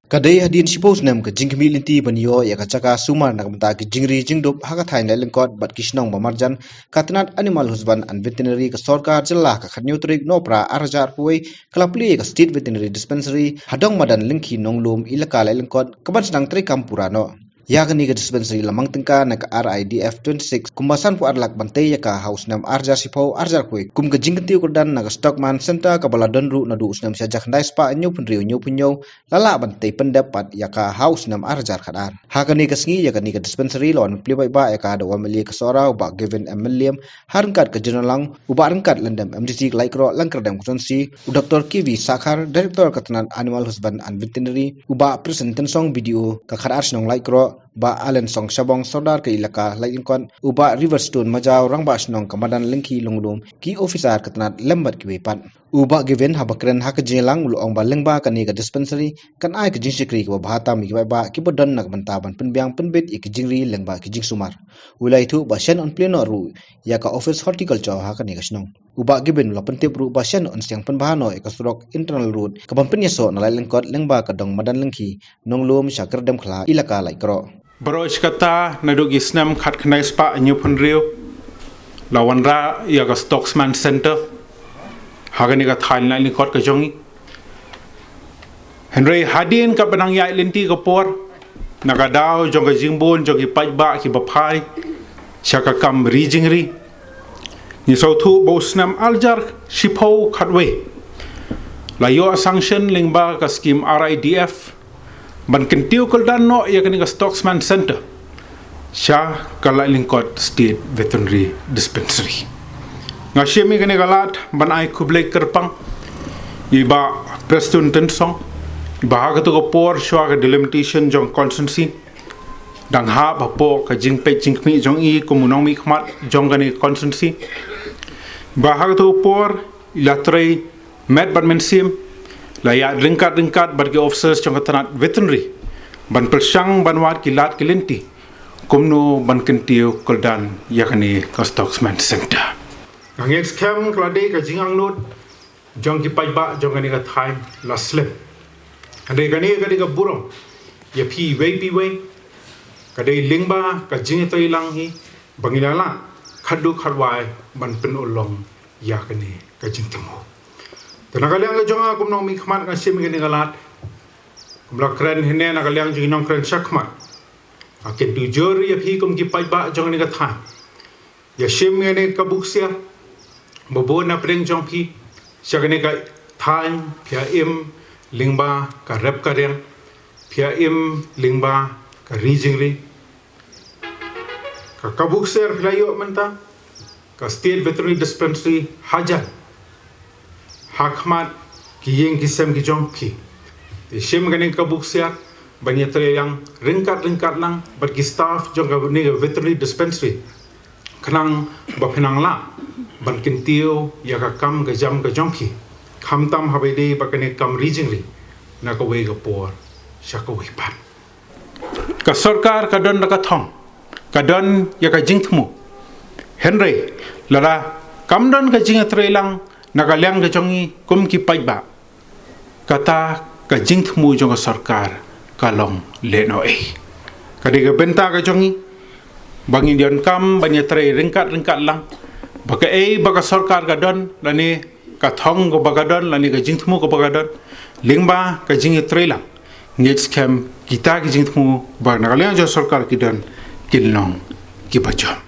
Kadai Hadien sipo snem ke jingkmi linti banyo ya kacaka sumar nak menta ke jingri jingdop haga thai Laitlyngkot bat kisnong bamarjan katnat animal husband and veterinary ke sarkar jelah ka khatnyutrik nopra arjar puai kelapli ke State Veterinary Dispensary hadong madan lingki nonglum ilaka Laitlyngkot keban sedang treikam purano. Ya kini ke dispensary lamang tengka nak RIDF 26 kumbasan pu arlak bantai ya ka house nam arjar sipo arjar kuy kum ke jingketiu kurdan nak stockman center ka baladon ru nadu usnam sajak ndai spa nyu punyo lala bantai pendapat ya ka house nam arjar khadar ha kini ke sngi ya kini ke dispensary lon plibai ba ya ka da wameli ke sora ba given milliam harkat ke jenalang uba rangkat landam MDC laikro langkerdam kusansi u Dr. Kivi Sakhar director katnan animal husband and veterinary uba present song video ka khadar snong laikro ba alen song sabong sodar ke ilaka Laitlyngkot uba riverstone majau rangba snong kamadan lengki longlum ki officer katnat lembat ki wepat uba given habakren hak jelang lu ong ba lengba kani ke dispensary kan ai ke jingsikri ke bahata mi ba ki bodon nak bantaban penbiang penbit ik jingri lengba ki jing sumar ulai thu ba shen on pleno ru ya ka office horticulture ha kani ke snong uba given la pentip ru ba shen on siang penbahano ek strok internal road ka penyeso na Laitlyngkot lengba ka dong madan lengki nonglum sakerdem khla ilaka laikro Baroch kata nadugi snem khat khnai spa nyupun rio lawanra ya ka stocksman center hagani ka thail Laitlyngkot ka jongi Henry Hadien ka banang ya linti ka por nagadao jong ka jingbon jong ki pajba ki baphai shaka kam rijingri ni sautu bo snem aljar shipo khatwe la yo sanction lingba ka scheme RIDF ban kentiu koldan no ya kani ka stocksman center sha ka Laitlyngkot State Veterinary Dispensary ngashemi kani galat ban ai kublai kerpang iba prestun tensong iba ka to por shwa ka delimitation jong constancy dang ha ba po ka jingpe jingmi jong i komunong mi khmat jong kani constancy iba ka to por ilatrei med badmensim Layak ringkat bagi officers jong katanat veterinary ban persang banwat kilat kilinti kumno ban kentiu koldan yakani stocksman center ngeks kem klade ka jingang nut jong ki pajba jong kani ka thai la slip ade kani ka burong ya pi wei kade lingba ka jing toi lang hi bangilala khadu kharwai ban pen ulong yakani ka jing temo Tenagaliang ka jonga kumnong mi khmat ka sim gani galat kumla kren hine nagaliang jing nong kren shakmat akin tu jori ya phi kum ki pajba jong ni ka tha ya sim gani ka buksia bobo na preng jong phi shagani ka than phia im lingba ka rep ka reng phia im lingba ka rijingri ka buksia philayo menta ka State Veterinary Dispensary hajan hakmat ki yeng ki sem ki jong phi ti shem ganing ka buksia banya tre yang ringkat lang bagi staff jong ka ni veterinary dispensary khnang ba phenang la ban kintiu ya ka kam ka jam ka jong phi kham tam habe de ba kane kam rijingli na ka we ka por sha ka we pat ka sarkar ka don ka thong ka don ya ka jingthmu Henry lara kam don ka jing tre lang nagaliang ka jongi kum ki pajba kata ka jingthmu jong sarkar kalong leno kadi ka benta ka jongi bangin dion kam banya tre ringkat lang baka baka sarkar ka don lani ka thong ko baka don lani ka jingthmu ko baka don lingba ka jingi tre lang ngets kem kita ki jingthmu ba nagaliang jo sarkar ki don kilnong ki bajom